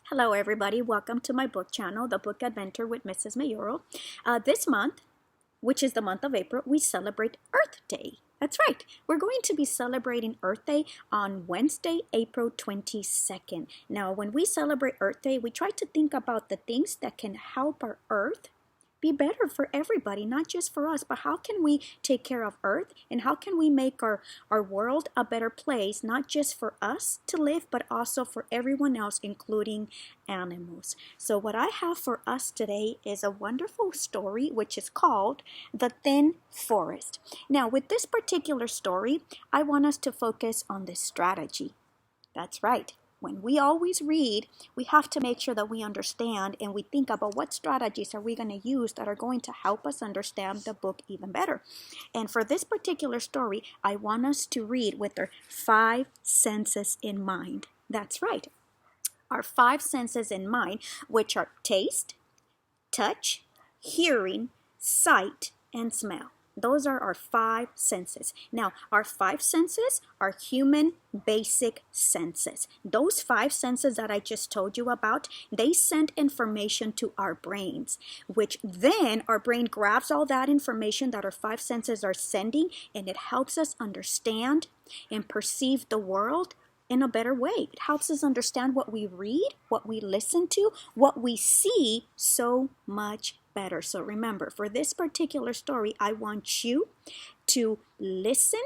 Hello everybody, welcome to my book channel, The Book Adventure with Mrs. Mayoro. This month, which is the month of April, we celebrate Earth Day. That's right, we're going to be celebrating Earth Day on Wednesday, April 22nd. Now, when we celebrate Earth Day, we try to think about the things that can help our Earth be better for everybody, not just for us, but how can we take care of Earth and how can we make our world a better place, not just for us to live, but also for everyone else, including animals. So what I have for us today is a wonderful story, which is called The Thin Forest. Now, with this particular story, I want us to focus on this strategy. That's right. When we always read, we have to make sure that we understand and we think about what strategies are we going to use that are going to help us understand the book even better. And for this particular story, I want us to read with our 5 senses in mind. That's right. Our 5 senses in mind, which are taste, touch, hearing, sight, and smell. Those are our 5 senses. Now, our 5 senses are human basic senses. Those 5 senses that I just told you about, they send information to our brains, which then our brain grabs all that information that our 5 senses are sending, and it helps us understand and perceive the world in a better way. It helps us understand what we read, what we listen to, what we see so much better. So remember, for this particular story, I want you to listen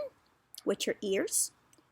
with your ears,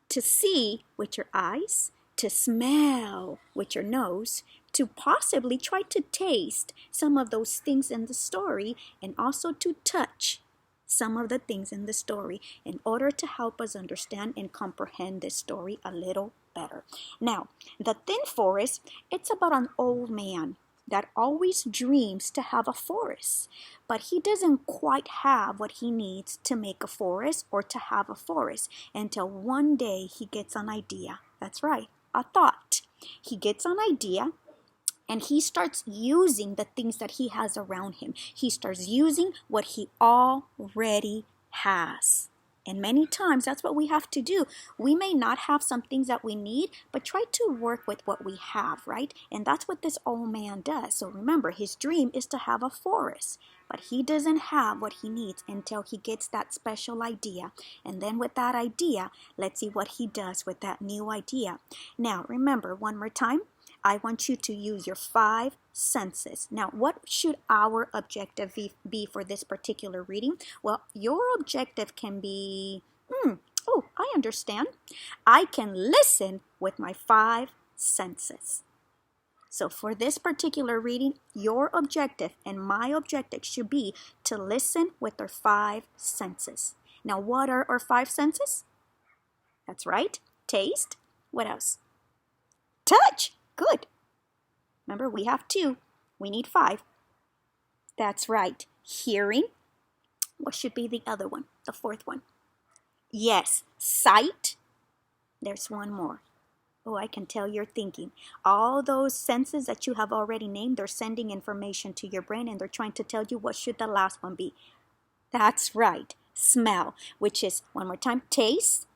to see with your eyes, to smell with your nose, to possibly try to taste some of those things in the story, and also to touch some of the things in the story in order to help us understand and comprehend this story a little better. Now, The Thin Forest, it's about an old man that always dreams to have a forest, but he doesn't quite have what he needs to make a forest or to have a forest until one day he gets an idea. That's right, a thought. He gets an idea and he starts using the things that he has around him. He starts using what he already has. And many times that's what we have to do. We may not have some things that we need, but try to work with what we have, right? And that's what this old man does. So remember, his dream is to have a forest, but he doesn't have what he needs until he gets that special idea. And then with that idea, let's see what he does with that new idea. Now, remember, one more time, I want you to use your 5 senses. Now, what should our objective be for this particular reading? Well, your objective can be, I understand. I can listen with my 5 senses. So for this particular reading, your objective and my objective should be to listen with our 5 senses. Now, what are our 5 senses? That's right. Taste. What else? Touch. Good. Remember, we have 2. We need 5. That's right. Hearing. What should be the other one? The 4th one. Yes, sight. There's one more. Oh, I can tell you're thinking. All those senses that you have already named, they're sending information to your brain and they're trying to tell you what should the last one be. That's right. Smell, which is, one more time, taste,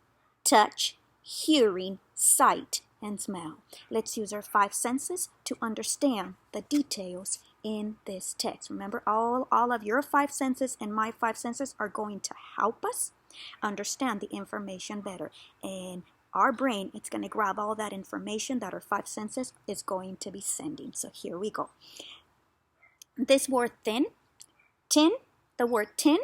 touch, hearing, sight, and smell. Let's use our 5 senses to understand the details in this text. Remember, all of your 5 senses and my 5 senses are going to help us understand the information better. And our brain, it's going to grab all that information that our 5 senses is going to be sending. So here we go. This word tin, the word tin,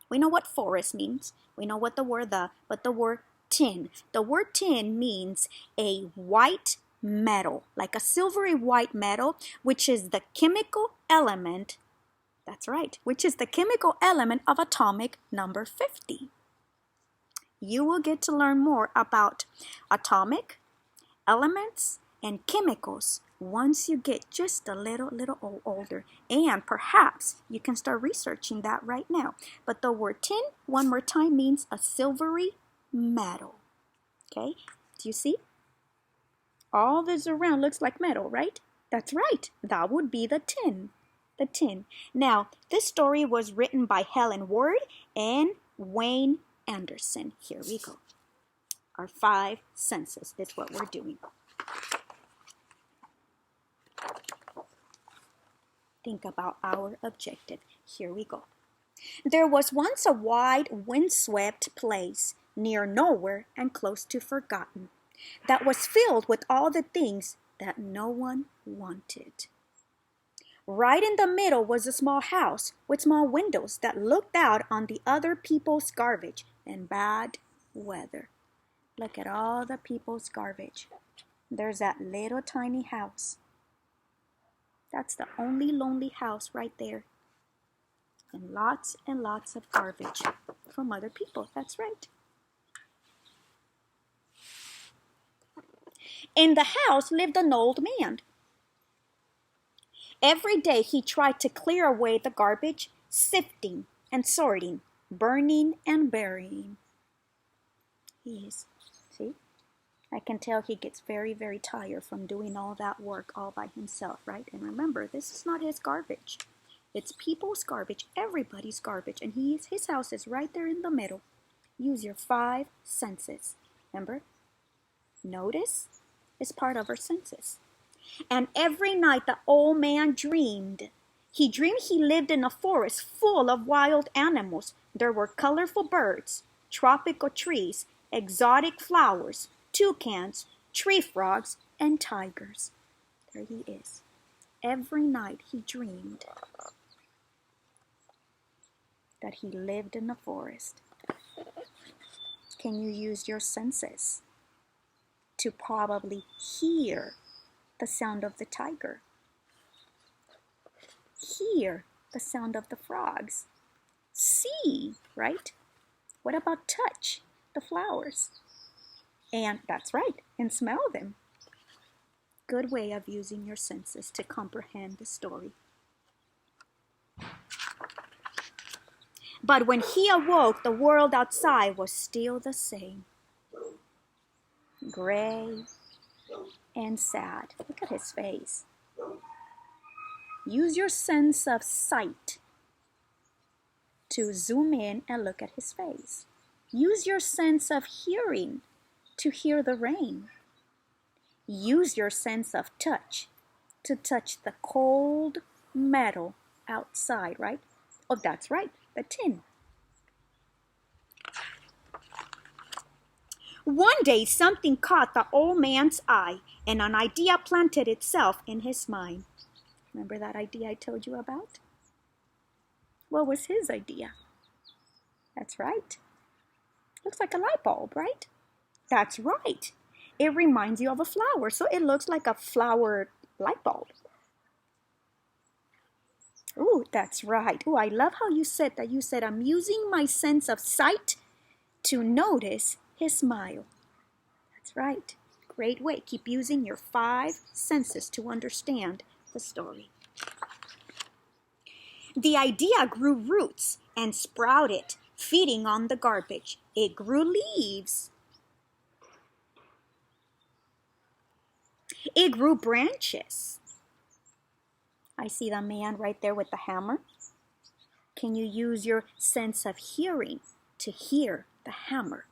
we know what forest means. We know what the word but the word tin. The word tin means a white metal, like a silvery white metal, which is the chemical element, that's right, which is the chemical element of atomic number 50. You will get to learn more about atomic elements and chemicals once you get just a little older, and perhaps you can start researching that right now. But the word tin, one more time, means a silvery metal. Okay, do you see? All this around looks like metal, right? That's right. That would be the tin. The tin. Now, this story was written by Helen Ward and Wayne Anderson. Here we go. Our 5 senses is what we're doing. Think about our objective. Here we go. There was once a wide, windswept place near nowhere and close to forgotten that was filled with all the things that no one wanted. Right in the middle was a small house with small windows that looked out on the other people's garbage and bad weather. Look at all the people's garbage. There's that little tiny house. That's the only lonely house right there. And lots of garbage from other people. That's right. In the house lived an old man. Every day he tried to clear away the garbage, sifting and sorting, burning and burying. See? I can tell he gets very, very tired from doing all that work all by himself, right? And remember, this is not his garbage. It's people's garbage, everybody's garbage, and his house is right there in the middle. Use your 5 senses. Remember? Notice is part of our senses. And every night the old man dreamed. He dreamed he lived in a forest full of wild animals. There were colorful birds, tropical trees, exotic flowers, toucans, tree frogs, and tigers. There he is. Every night he dreamed that he lived in the forest. Can you use your senses to probably hear the sound of the tiger? Hear the sound of the frogs. See, right? What about touch the flowers? And that's right, and smell them. Good way of using your senses to comprehend the story. But when he awoke, the world outside was still the same. Gray and sad. Look at his face. Use your sense of sight to zoom in and look at his face. Use your sense of hearing to hear the rain. Use your sense of touch to touch the cold metal outside, right? Oh, that's right, the tin. One day something caught the old man's eye and an idea planted itself in his mind. Remember that idea I told you about? What was his idea? That's right. Looks like a light bulb, right? That's right. It reminds you of a flower, so it looks like a flower light bulb. Ooh, that's right. Ooh, I love how you said that. You said, I'm using my sense of sight to notice his smile. That's right. Great way. Keep using your 5 senses to understand the story. The idea grew roots and sprouted, feeding on the garbage. It grew leaves. It grew branches. I see the man right there with the hammer. Can you use your sense of hearing to hear the hammer?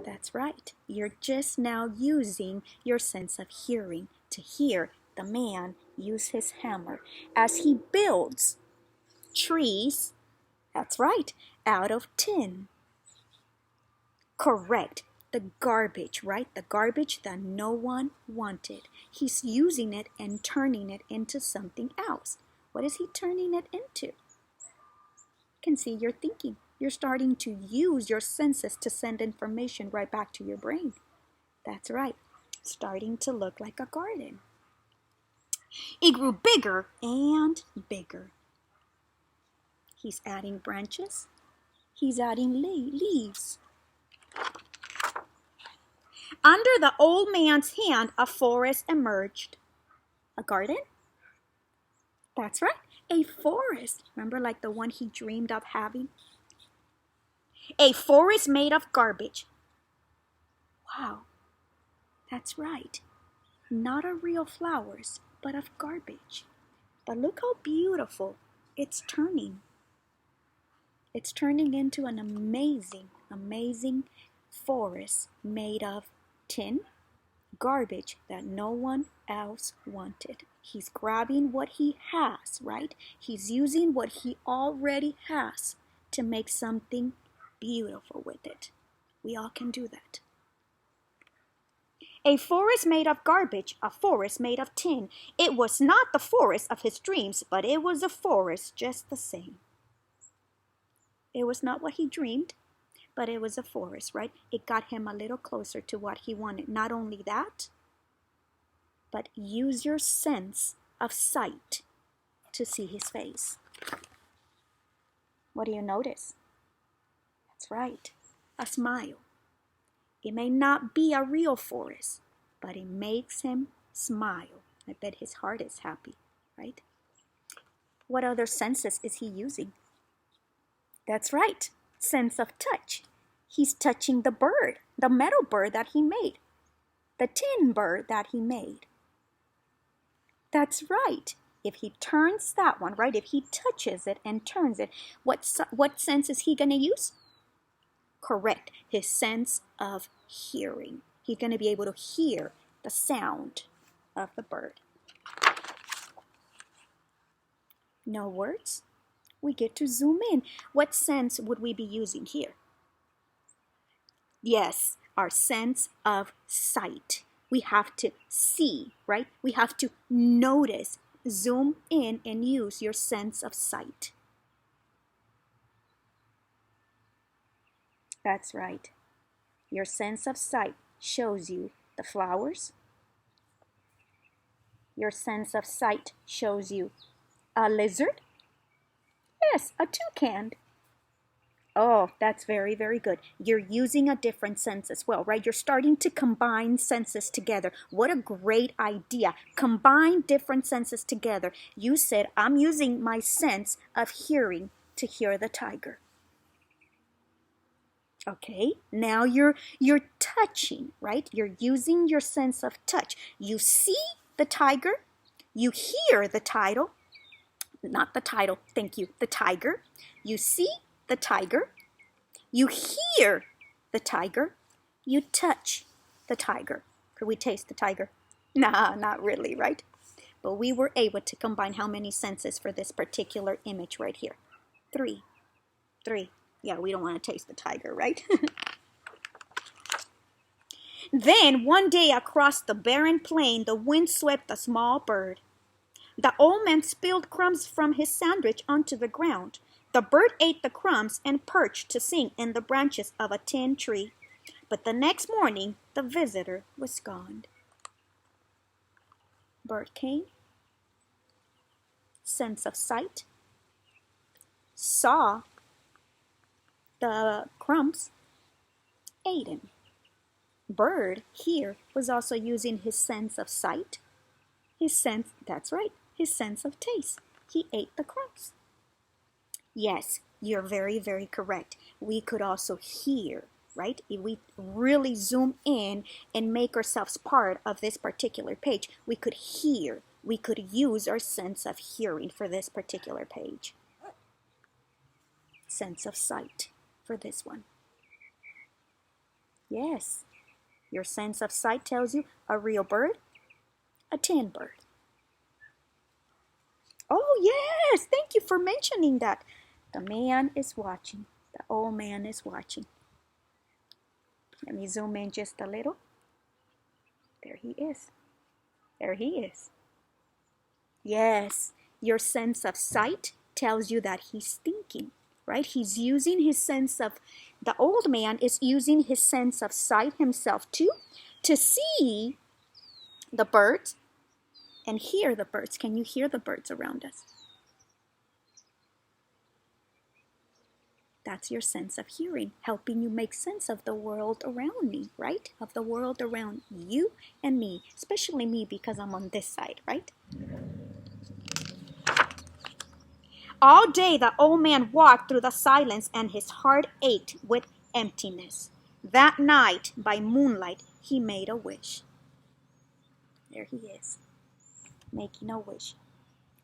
That's right. You're just now using your sense of hearing to hear the man use his hammer as he builds trees, that's right, out of tin. Correct. The garbage, right? The garbage that no one wanted. He's using it and turning it into something else. What is he turning it into? You can see you're thinking. You're starting to use your senses to send information right back to your brain. That's right. It's starting to look like a garden. It grew bigger and bigger. He's adding branches. He's adding leaves. Under the old man's hand, a forest emerged. A garden? That's right, a forest. Remember, like the one he dreamed of having? A forest made of garbage. Wow, that's right. Not of real flowers, but of garbage. But look how beautiful it's turning. It's turning into an amazing, amazing forest made of tin, garbage that no one else wanted. He's grabbing what he has, right? He's using what he already has to make something beautiful with it. We all can do that. A forest made of garbage, a forest made of tin. It was not the forest of his dreams, but it was a forest just the same. It was not what he dreamed, but it was a forest, right? It got him a little closer to what he wanted. Not only that, but use your sense of sight to see his face. What do you notice? That's right, a smile. It may not be a real forest, but it makes him smile. I bet his heart is happy, right? What other senses is he using? That's right, sense of touch. He's touching the bird, the metal bird that he made, the tin bird that he made. That's right. If he turns that one, right, if he touches it and turns it, what sense is he going to use? Correct, his sense of hearing. He's going to be able to hear the sound of the bird. No words? We get to zoom in. What sense would we be using here? Yes, our sense of sight. We have to see, right? We have to notice. Zoom in and use your sense of sight. That's right. Your sense of sight shows you the flowers. Your sense of sight shows you a lizard. Yes, a toucan. Oh, that's very, very good. You're using a different sense as well, right? You're starting to combine senses together. What a great idea. Combine different senses together. You said, I'm using my sense of hearing to hear the tiger. Okay, now you're touching, right? You're using your sense of touch. You see the tiger, you hear the title, not the title, thank you, the tiger. You see the tiger, you hear the tiger, you touch the tiger. Could we taste the tiger? Nah, not really, right? But we were able to combine how many senses for this particular image right here? Three. Yeah, we don't want to taste the tiger, right? Then one day across the barren plain, the wind swept a small bird. The old man spilled crumbs from his sandwich onto the ground. The bird ate the crumbs and perched to sing in the branches of a tin tree. But the next morning, the visitor was gone. Bird came, sense of sight, saw the crumbs, ate him. Bird here was also using his sense of sight, his sense, that's right, his sense of taste. He ate the crumbs. Yes, you're very, very correct. We could also hear, right? If we really zoom in and make ourselves part of this particular page, we could hear, we could use our sense of hearing for this particular page. Sense of sight for this one. Yes, your sense of sight tells you a real bird, a tin bird. Oh yes, thank you for mentioning that. The man is watching. The old man is watching. Let me zoom in just a little. There he is. There he is. Yes, your sense of sight tells you that he's thinking, right? He's using his sense of, the old man is using his sense of sight himself too, to see the birds and hear the birds. Can you hear the birds around us? That's your sense of hearing, helping you make sense of the world around me, right? Of the world around you and me, especially me because I'm on this side, right? All day the old man walked through the silence and his heart ached with emptiness. That night, by moonlight, he made a wish. There he is, making a wish.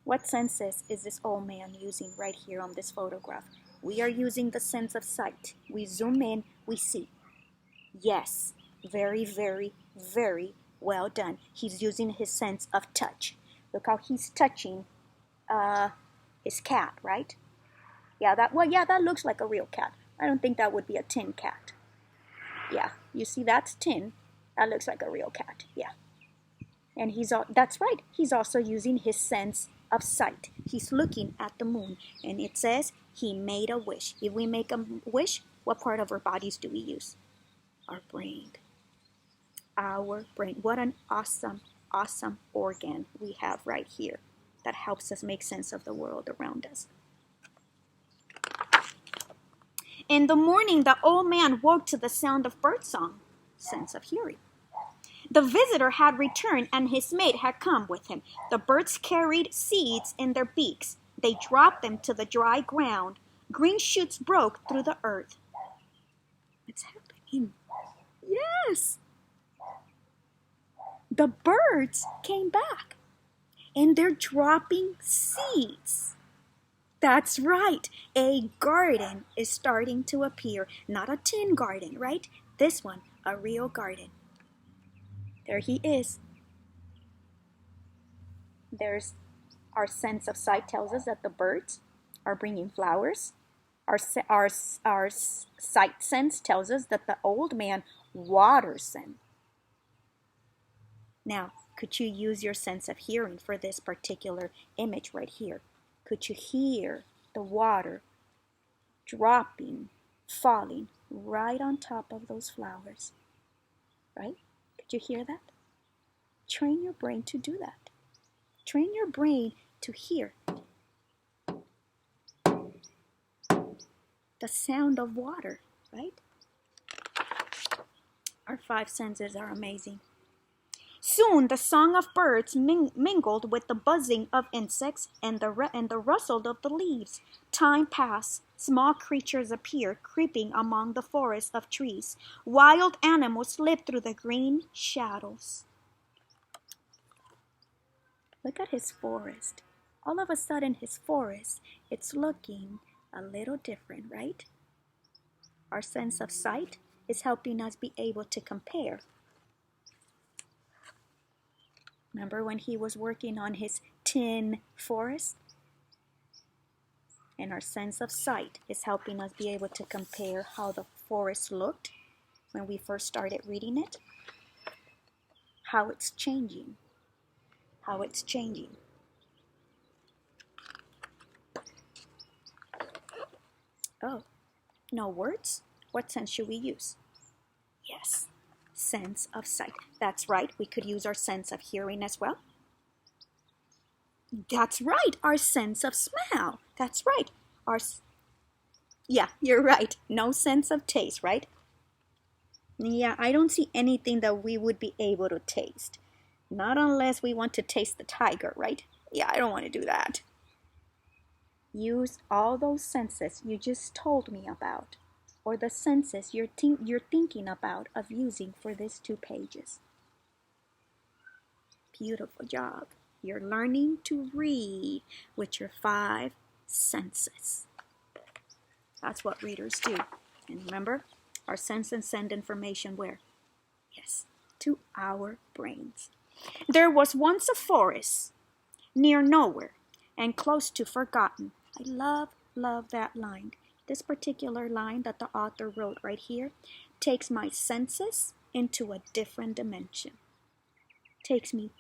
What senses is this old man using right here on this photograph? We are using the sense of sight. We zoom in, we see. Yes, very, very, very Well done. He's using his sense of touch. Look how he's touching his cat, right? Yeah, that looks like a real cat. I don't think that would be a tin cat. Yeah, you see that's tin. That looks like a real cat. Yeah. And that's right. He's also using his sense of sight. He's looking at the moon, and it says he made a wish. If we make a wish, what part of our bodies do we use? Our brain. Our brain. What an awesome, awesome organ we have right here that helps us make sense of the world around us. In the morning, the old man woke to the sound of birdsong, sense of hearing. The visitor had returned, and his mate had come with him. The birds carried seeds in their beaks. They dropped them to the dry ground. Green shoots broke through the earth. It's happening. Yes. The birds came back, and they're dropping seeds. That's right. A garden is starting to appear. Not a tin garden, right? This one, a real garden. There he is. There's our sense of sight tells us that the birds are bringing flowers. Our sight sense tells us that the old man waters them. Now, could you use your sense of hearing for this particular image right here? Could you hear the water dropping, falling right on top of those flowers? Right? Could you hear that? Train your brain to do that. Train your brain to hear the sound of water, right? Our five senses are amazing. Soon the song of birds mingled with the buzzing of insects and the rustle of the leaves. Time passed. Small creatures appeared, creeping among the forest of trees. Wild animals slipped through the green shadows. Look at his forest. All of a sudden, his forest, it's looking a little different, right? Our sense of sight is helping us be able to compare. Remember when he was working on his tin forest? And our sense of sight is helping us be able to compare how the forest looked when we first started reading it. How it's changing. How it's changing. Oh, no words? What sense should we use? Yes, sense of sight. That's right, we could use our sense of hearing as well. That's right, our sense of smell. That's right. Yeah, you're right. No sense of taste, right? Yeah, I don't see anything that we would be able to taste. Not unless we want to taste the tiger, right? Yeah, I don't want to do that. Use all those senses you just told me about, or the senses you're thinking about of using for these 2 pages. Beautiful job. You're learning to read with your 5 senses. That's what readers do. And remember, our senses send information where? Yes, to our brains. There was once a forest near nowhere and close to forgotten. I love that line. This particular line that the author wrote right here takes my senses into a different dimension. Takes me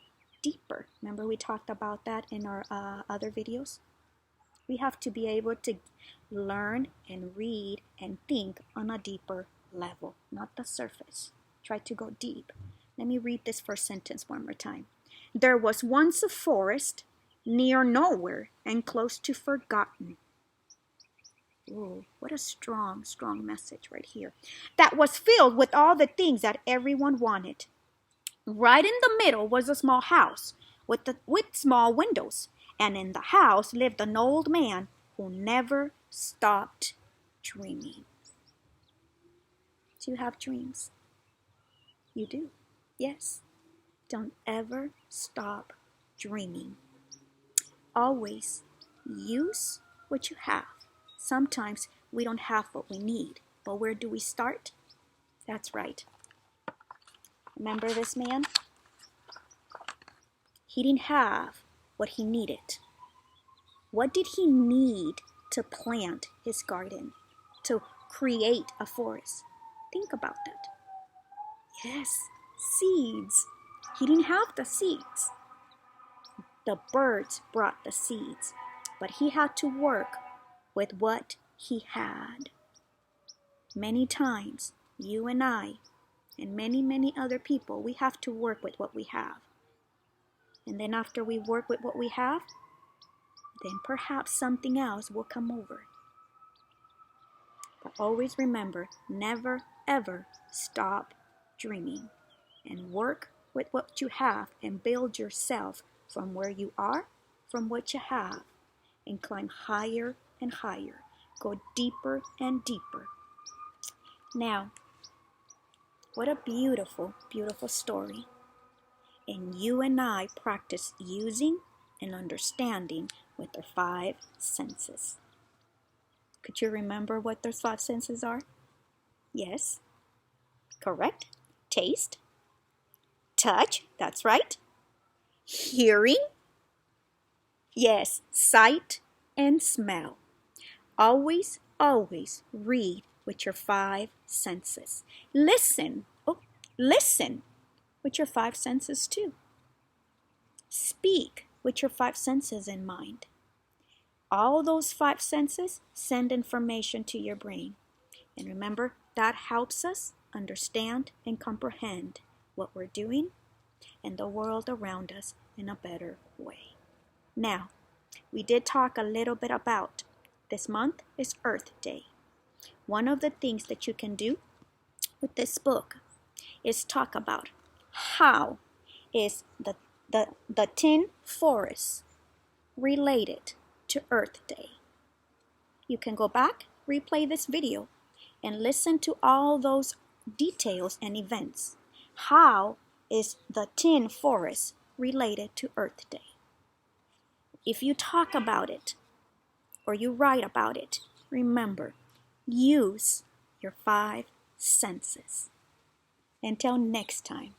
deeper. Remember we talked about that in our other videos? We have to be able to learn and read and think on a deeper level, not the surface. Try to go deep. Let me read this first sentence one more time. There was once a forest near nowhere and close to forgotten. Ooh, what a strong message right here. That was filled with all the things that everyone wanted. Right in the middle was a small house with small windows. And in the house lived an old man who never stopped dreaming. Do you have dreams? You do. Yes. Don't ever stop dreaming. Always use what you have. Sometimes we don't have what we need, but where do we start? That's right. Remember this man? he didn't have what he needed. What did he need to plant his garden, to create a forest? Think about that. Yes, seeds. He didn't have the seeds. The birds brought the seeds, but he had to work with what he had. Many times, you and I, and many, many other people, we have to work with what we have. And then after we work with what we have, then perhaps something else will come over. But always remember, never, ever stop dreaming, and work with what you have and build yourself from where you are, from what you have, and climb higher and higher. Go deeper and deeper. Now, what a beautiful, beautiful story. And you and I practice using and understanding with our 5 senses. Could you remember what those 5 senses are? Yes, correct. Taste, touch, that's right. Hearing, yes, sight and smell. Always, always read with your 5 senses. Listen, listen with your 5 senses too. Speak with your 5 senses in mind. All those 5 senses send information to your brain. And remember, that helps us understand and comprehend what we're doing and the world around us in a better way. Now, we did talk a little bit about this month is Earth Day. One of the things that you can do with this book is talk about how is the tin forest related to Earth Day. You can go back, replay this video, and listen to all those details and events. How is the tin forest related to Earth Day? If you talk about it or you write about it, remember, use your 5 senses. Until next time.